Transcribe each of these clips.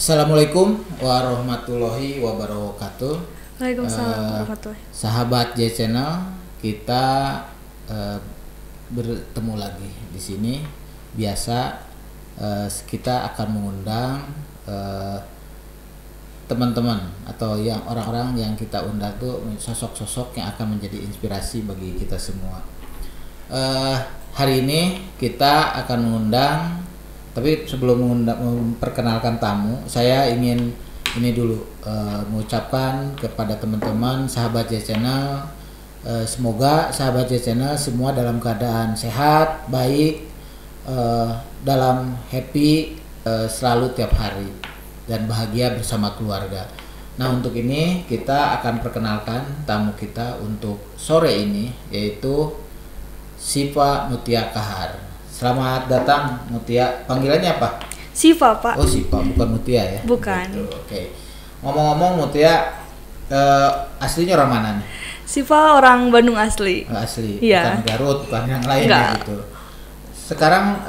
Assalamualaikum warahmatullahi wabarakatuh. Waalaikumsalam warahmatullahi. Sahabat J Channel, kita bertemu lagi di sini. Biasa kita akan mengundang teman-teman atau yang orang-orang yang kita undang tuh sosok-sosok yang akan menjadi inspirasi bagi kita semua. Hari ini kita akan mengundang, tapi sebelum memperkenalkan tamu, saya ingin ini dulu mengucapkan kepada teman-teman sahabat J Channel, semoga sahabat J Channel semua dalam keadaan sehat, baik, dalam happy selalu tiap hari dan bahagia bersama keluarga. Nah, untuk ini kita akan perkenalkan tamu kita untuk sore ini, yaitu Siva Mutia Kahar. Selamat datang Mutia. Panggilannya apa? Siva, Pak. Oh, Siva, bukan Mutia ya? Bukan. Gitu, oke. Ngomong-ngomong, Mutia aslinya orang mana nih? Siva orang Bandung asli. Asli. Iya. Bukan Garut, bukan yang lain Enggak. gitu. Sekarang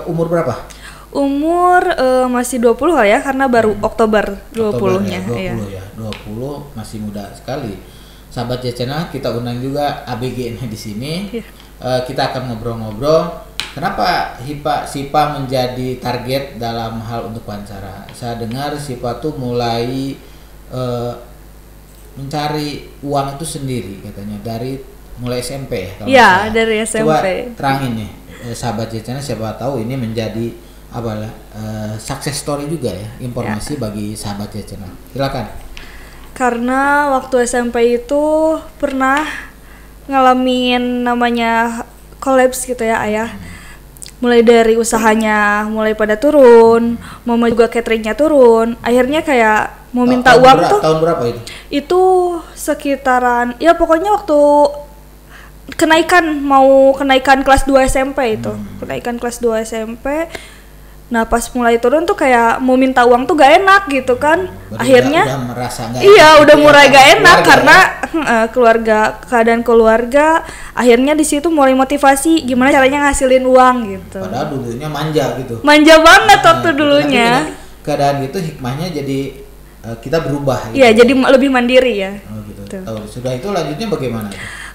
umur berapa? Umur masih 20 lah ya, karena baru Oktober 20-nya. Oktober ya, 20 Iya. ya. 20 masih muda sekali. Sahabat J Channel, kita undang juga ABG ini di sini. Iya. Kita akan ngobrol-ngobrol. Kenapa Siva menjadi target dalam hal untuk wawancara? Saya dengar Siva tuh mulai mencari uang itu sendiri katanya dari mulai SMP ya. Kalau Iya, nggak salah. dari SMP. Coba terangin nih, sahabat J Channel, siapa tahu ini menjadi success story juga ya, informasi bagi sahabat J Channel. Silakan. Karena waktu SMP itu pernah ngalamin namanya kolaps gitu ya, Ayah. Mulai dari usahanya mulai pada turun, mama juga cateringnya turun. Akhirnya kayak mau minta uang tuh. Tahun berapa itu? Itu sekitaran, ya pokoknya waktu mau kenaikan kelas 2 SMP itu. Kenaikan kelas 2 SMP. Nah, pas mulai turun tuh kayak mau minta uang tuh gak enak gitu kan. Berarti Akhirnya udah merasa gak iya, enak udah gitu mulai ya, gak enak keluarga karena keluarga, keadaan keluarga. Akhirnya di situ mulai motivasi gimana caranya ngasilin uang gitu. Padahal dulunya manja gitu. Manja banget waktu Tapi dulunya. dengan keadaan gitu hikmahnya jadi kita berubah gitu. Iya, jadi lebih mandiri ya. Oh, gitu. Tuh. Tahu. Sudah itu lanjutnya bagaimana?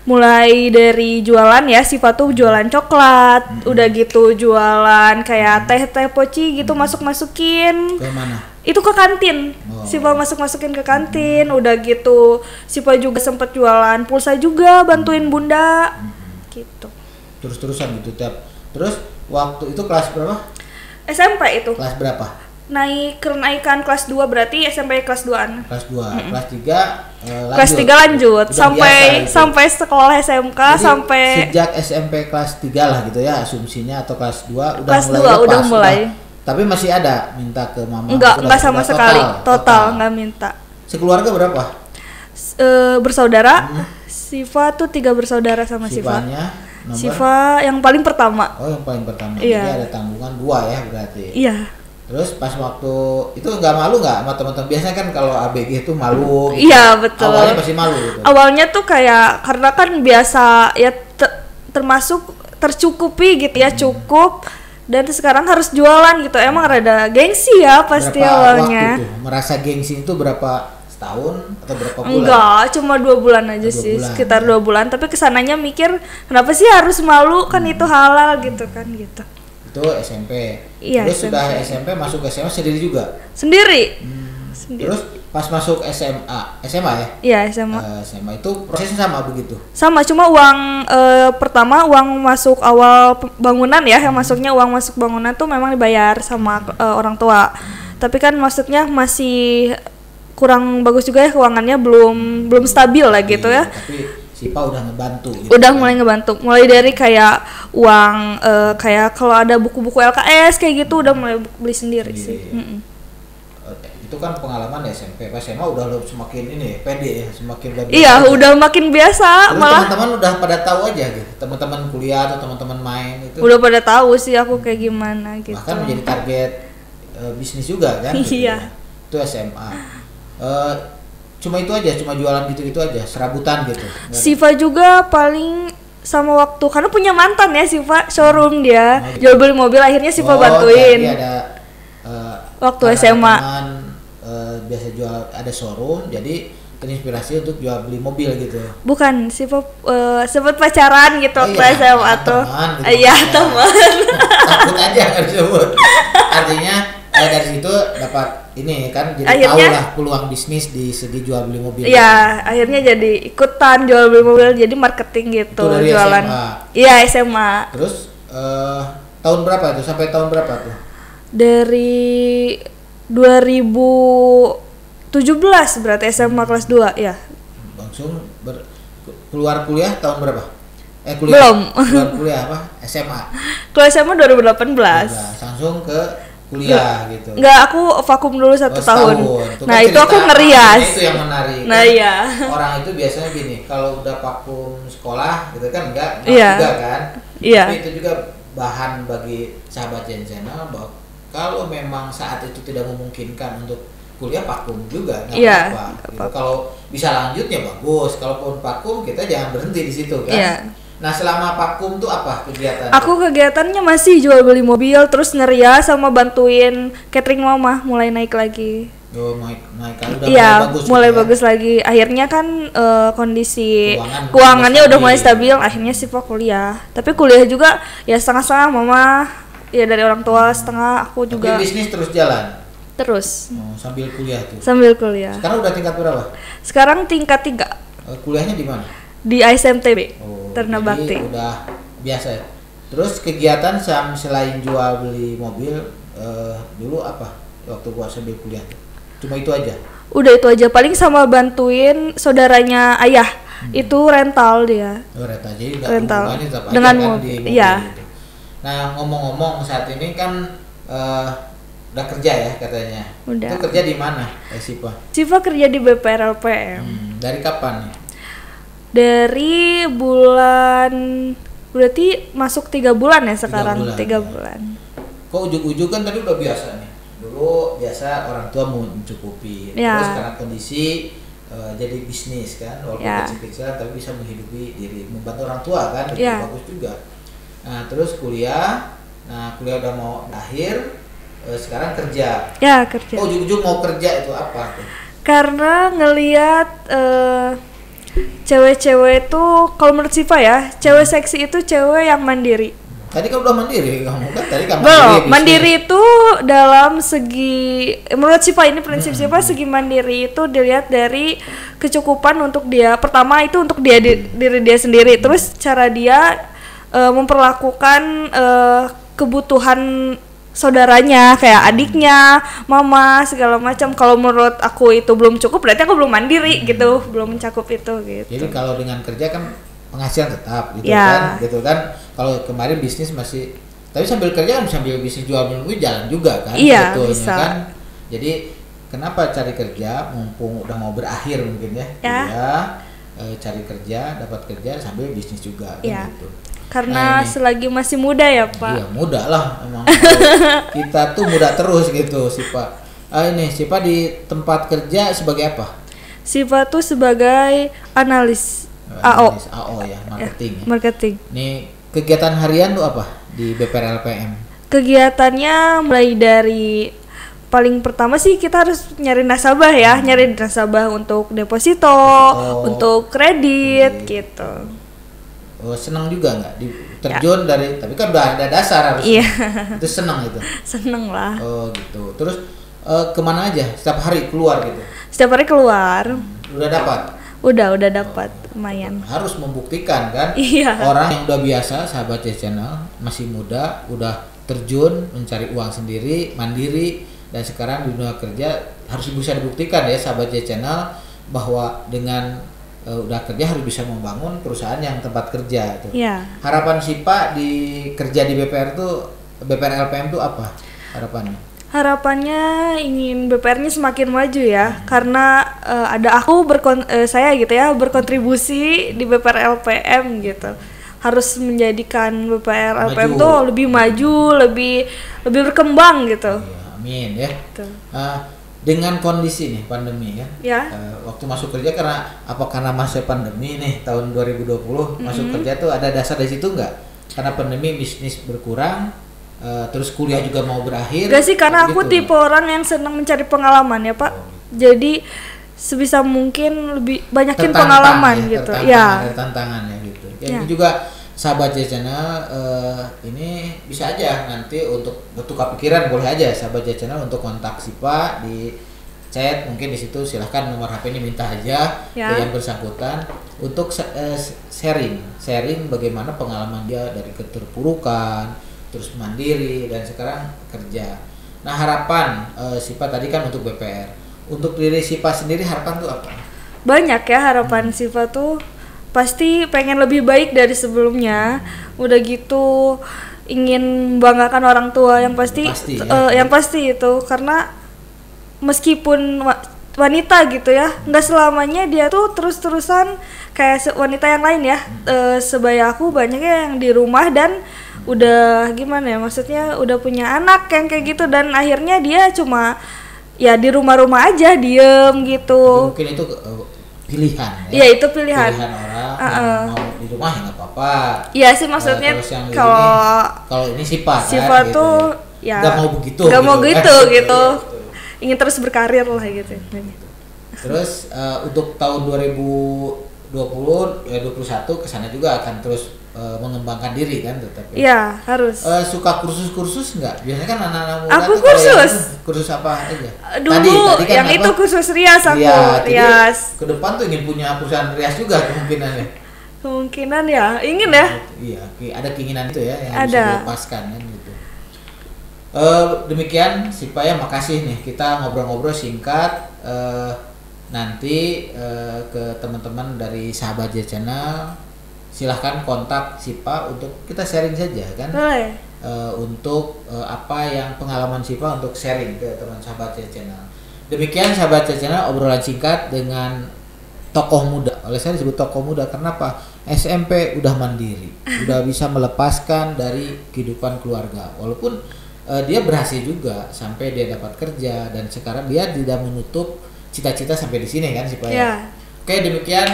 Mulai dari jualan ya, Siva tuh jualan coklat, udah gitu jualan kayak teh poci gitu, masuk-masukin. Ke mana? Itu ke kantin. Oh. Siva masuk-masukin ke kantin, udah gitu Siva juga sempet jualan pulsa juga, bantuin bunda. Gitu. Terus-terusan gitu tiap. Terus waktu itu kelas berapa? SMP itu. Kelas berapa? Kenaikan kelas 2 berarti SMP kelas 2-an. Kelas 2. Kelas 3 lanjut. Kelas 3 lanjut Udah sampai biasa gitu. sampai sekolah SMK. Jadi, sampai sejak SMP kelas 3 lah gitu ya asumsinya, atau kelas 2 udah Kelas mulai 2 lepas, udah mulai. Tapi masih ada minta ke mama? enggak sama udah sekali, total nggak minta. Sekeluarga berapa? Bersaudara, Siva tuh 3 bersaudara sama Siva. Sivanya nomor? Siva yang paling pertama. Oh, yang paling pertama. Iya. Jadi ada tanggungan 2 ya berarti. Iya. Terus pas waktu itu nggak malu nggak sama teman-teman? Biasanya kan kalau ABG itu malu. Iya, betul. Awalnya pasti malu gitu. Awalnya tuh kayak karena kan biasa ya termasuk tercukupi gitu ya, cukup, dan sekarang harus jualan gitu. Emang rada gengsi ya pasti Berapa awalnya. waktu tuh? Merasa gengsi itu berapa setahun atau berapa bulan? Enggak, cuma 2 bulan aja 2 sih, bulan. sekitar 2 bulan. Tapi kesananya mikir kenapa sih harus malu, kan itu halal gitu kan gitu. Itu SMP. Iya, Terus SMP. sudah SMP masuk ke SMA sendiri juga. Sendiri. Sendiri. Terus pas masuk SMA ya? Iya, sama. SMA itu prosesnya sama begitu. Sama, cuma uang pertama uang masuk awal bangunan ya, yang masuknya uang masuk bangunan tuh memang dibayar sama orang tua. Tapi kan maksudnya masih kurang bagus juga ya, keuangannya belum stabil lah gitu ya. Tapi Siva udah ngebantu gitu. Udah mulai ngebantu, mulai dari kayak uang kayak kalau ada buku-buku LKS kayak gitu udah mulai beli sendiri Iya, sih. iya. Itu kan pengalaman di SMP. Pas SMA udah lo semakin ini ya, pede ya, semakin udah Iya, biasa. udah makin biasa. Terus Malah teman-teman udah pada tahu aja gitu. Teman-teman kuliah atau teman-teman main itu. udah pada tahu sih aku kayak gimana gitu. Bahkan menjadi target bisnis juga kan. gitu ya. Iya. Itu SMA. Cuma itu aja, cuma jualan gitu-gitu aja, serabutan gitu. Nggak ada. Siva juga paling sama waktu karena punya mantan ya Siva, showroom dia jual beli mobil, akhirnya Siva bantuin Jadi ada waktu karena SMA. teman biasa jual, ada showroom, jadi terinspirasi untuk jual beli mobil gitu. Bukan, sempat pacaran gitu waktu iya, SMA tuh. Teman, gitu, Iya, teman. Takut aja nggak disebut. Artinya dari situ dapat ini kan, jadi Akhirnya, tahu lah peluang bisnis di segi jual beli mobil. Iya, akhirnya jadi ikutan jual beli mobil, jadi marketing gitu, Itu dari jualan. SMA. Iya, SMA. Terus tahun berapa tuh? Sampai tahun berapa tuh? Dari 2017 berarti SMA kelas 2 ya. Langsung keluar kuliah tahun berapa? Kuliah. Belum. Keluar kuliah apa? SMA. Kelas SMA 2018. Langsung ke kuliah gitu. Enggak, aku vakum dulu 1 tahun. Itu Nah, kan itu aku ngerias. Itu yang menarik. Nah, kan? iya. Orang itu biasanya gini, kalau udah vakum sekolah gitu kan enggak Iya. juga kan. Iya. Tapi itu juga bahan bagi sahabat Jen Channel bahwa kalau memang saat itu tidak memungkinkan untuk kuliah, vakum juga nggak Iya, apa-apa. Gitu. Kalau bisa lanjut ya bagus. Kalaupun vakum kita jangan berhenti di situ kan. Iya. Nah, selama vakum tuh apa kegiatan? Aku kegiatannya masih jual beli mobil, terus ngerias sama bantuin catering mama mulai naik lagi. Naik udah Iya, mulai gitu ya? bagus lagi. Akhirnya kan kondisi Keuangan keuangannya udah mulai stabil. stabil. Akhirnya Siva kuliah. Tapi kuliah juga ya setengah-setengah, mama ya dari orang tua setengah, aku juga. Tapi bisnis terus jalan. Terus Sambil kuliah tuh. sambil kuliah. Sekarang udah tingkat berapa? Sekarang tingkat 3 Kuliahnya di mana? di ISMTB. Jadi Bakti. udah biasa ya. Terus kegiatan selain jual beli mobil dulu apa? Waktu gua sambil kuliah tuh. Cuma itu aja. Udah itu aja, paling sama bantuin saudaranya ayah. Itu rental dia. Rental, jadi nggak Rental. hubungannya tetap aja Dengan kan mobil, di mobil iya. gitu. Nah, ngomong-ngomong saat ini kan udah kerja ya katanya. Udah. Itu kerja di mana, Siva? Siva kerja di BPR LPM. Dari kapan nih? Dari bulan, berarti masuk 3 bulan ya sekarang. 3 ya. bulan. Kok ujuk-ujuk kan tadi udah biasa nih. Dulu biasa orang tua mau mencukupi. Ya. Terus karena kondisi jadi bisnis kan, walaupun Ya. kecil-kecilan tapi bisa menghidupi diri, membantu orang tua kan, itu Ya. bagus juga. Nah, terus kuliah. Nah, kuliah udah mau akhir, sekarang kerja. Ya, kerja. Oh, ujung-ujung mau kerja itu apa tuh? Karena ngelihat cewek-cewek itu, kalau menurut Siva ya, cewek seksi itu cewek yang mandiri. Tadi kan udah mandiri kamu kan, tadi kan Belum, bisnis. mandiri itu dalam segi, menurut Siva ini prinsip Siva, segi mandiri itu dilihat dari kecukupan untuk dia. Pertama itu untuk dia diri dia sendiri, terus cara dia memperlakukan kebutuhan saudaranya, kayak adiknya, mama, segala macam. Kalau menurut aku itu belum cukup, berarti aku belum mandiri gitu, belum mencakup itu gitu. Jadi kalau dengan kerja kan penghasilan tetap gitu Ya. kan, gitu kan. Kalau kemarin bisnis masih, tapi sambil kerja kan sambil bisnis jual beli jalan juga kan, Iya, sebetulnya bisa. kan. Jadi kenapa cari kerja mumpung udah mau berakhir mungkin ya, Ya. kuliah, cari kerja, dapat kerja sambil bisnis juga kan Ya. gitu. Karena Nah, ini. selagi masih muda ya Pak. Iya muda lah emang. Kalau kita tuh muda terus gitu sih Pak. Ini si Pak di tempat kerja sebagai apa? Siva tuh sebagai analis AO. Analis AO ya, marketing ya. Marketing. Nih kegiatan harian tuh apa di BPR LPM? Kegiatannya mulai dari paling pertama sih kita harus nyari nasabah ya, nyari nasabah untuk deposito, untuk kredit gitu. Oh, senang juga nggak terjun dari, tapi kan udah ada dasar harusnya. Iya. Itu senang itu. Seneng lah. Oh gitu. Terus kemana aja? Setiap hari keluar gitu? Setiap hari keluar. Udah dapat? Udah dapat lumayan. Harus membuktikan kan? Iya. Orang yang udah biasa, sahabat channel, masih muda, udah terjun mencari uang sendiri, mandiri, dan sekarang di dunia kerja harus bisa dibuktikan ya sahabat channel bahwa dengan udah kerja harus bisa membangun perusahaan yang tempat kerja itu. Iya. Harapan si Pak di kerja di BPR tuh, BPR LPM tuh apa harapannya? Harapannya ingin BPR-nya semakin maju ya, karena ada aku saya gitu ya berkontribusi di BPR LPM gitu. Harus menjadikan BPR LPM tuh lebih maju, lebih berkembang gitu. Ya, amin ya. Tuh. Dengan kondisi nih pandemi kan, Ya. waktu masuk kerja karena masa pandemi nih tahun 2020 masuk kerja tuh ada dasar dari situ nggak? Karena pandemi bisnis berkurang, terus kuliah juga mau berakhir. Gak sih, karena aku gitu tipe orang yang senang mencari pengalaman ya Pak. nggak? Jadi sebisa mungkin lebih banyakin Tertantang pengalaman ya, gitu. tertantang, Ya. ada tantangannya gitu. Ya, Ya. ini juga sahabat Channel ini bisa aja nanti untuk bertukar pikiran, boleh aja sahabat Channel untuk kontak Sipa di chat, mungkin di situ silahkan nomor HP ini minta aja Ya. ke yang bersangkutan untuk sharing bagaimana pengalaman dia dari keterpurukan terus mandiri dan sekarang kerja. Nah, harapan Sipa tadi kan untuk BPR, untuk diri Sipa sendiri harapan tuh apa? Banyak ya harapan Siva tuh, pasti pengen lebih baik dari sebelumnya. Udah gitu ingin membanggakan orang tua yang pasti, Pasti, ya. yang pasti itu, karena meskipun wanita gitu ya, nggak selamanya dia tuh terus-terusan kayak wanita yang lain ya. Sebaya aku banyaknya yang di rumah dan udah gimana ya, maksudnya udah punya anak yang kayak gitu, dan akhirnya dia cuma ya di rumah-rumah aja diem gitu. Mungkin itu pilihan ya. Iya, itu pilihan. Orang yang mau di rumah ya nggak apa-apa. Iya sih, maksudnya Terus yang kalau ini Sipa Siva kan, tuh gitu. ya Nggak mau begitu. nggak mau gitu. Gitu. Ingin terus berkarir lah gitu. Terus untuk tahun 2021 kesana juga akan terus mengembangkan diri kan tetap. Iya, harus. Suka kursus nggak? Biasanya kan anak-anak muda Aku tuh kalau kursus. kursus apa aja? Dulu Tadi kan yang apa? itu kursus rias aku, Iya, jadi rias. ke depan tuh ingin punya perusahaan rias juga kemungkinannya. Kemungkinan ya, ingin ya. Iya, ada keinginan itu ya yang Ada. bisa dilepaskan kan gitu. Demikian Sipa ya, makasih nih kita ngobrol-ngobrol singkat. Nanti ke teman-teman dari sahabat J Channel silahkan kontak Sipa untuk kita sharing saja kan. Boleh. Untuk apa yang pengalaman Sipa untuk sharing ke teman sahabat J Channel. Demikian sahabat J Channel obrolan singkat dengan tokoh muda. Oleh saya disebut tokoh muda karena apa? SMP udah mandiri, udah bisa melepaskan dari kehidupan keluarga. Walaupun dia berhasil juga sampai dia dapat kerja dan sekarang dia tidak menutup cita-cita sampai di sini kan Sipa ya. Ya. Oke, demikian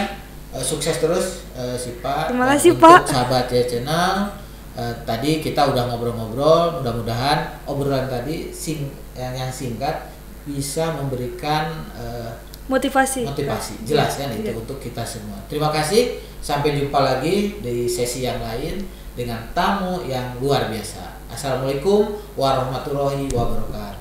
sukses terus Sipa. Terima Dan kasih, untuk Pak. sahabat J Channel, tadi kita udah ngobrol-ngobrol, mudah-mudahan obrolan tadi yang singkat bisa memberikan Motivasi. jelas kan itu Iya. untuk kita semua. Terima kasih, sampai jumpa lagi di sesi yang lain dengan tamu yang luar biasa. Assalamualaikum warahmatullahi wabarakatuh.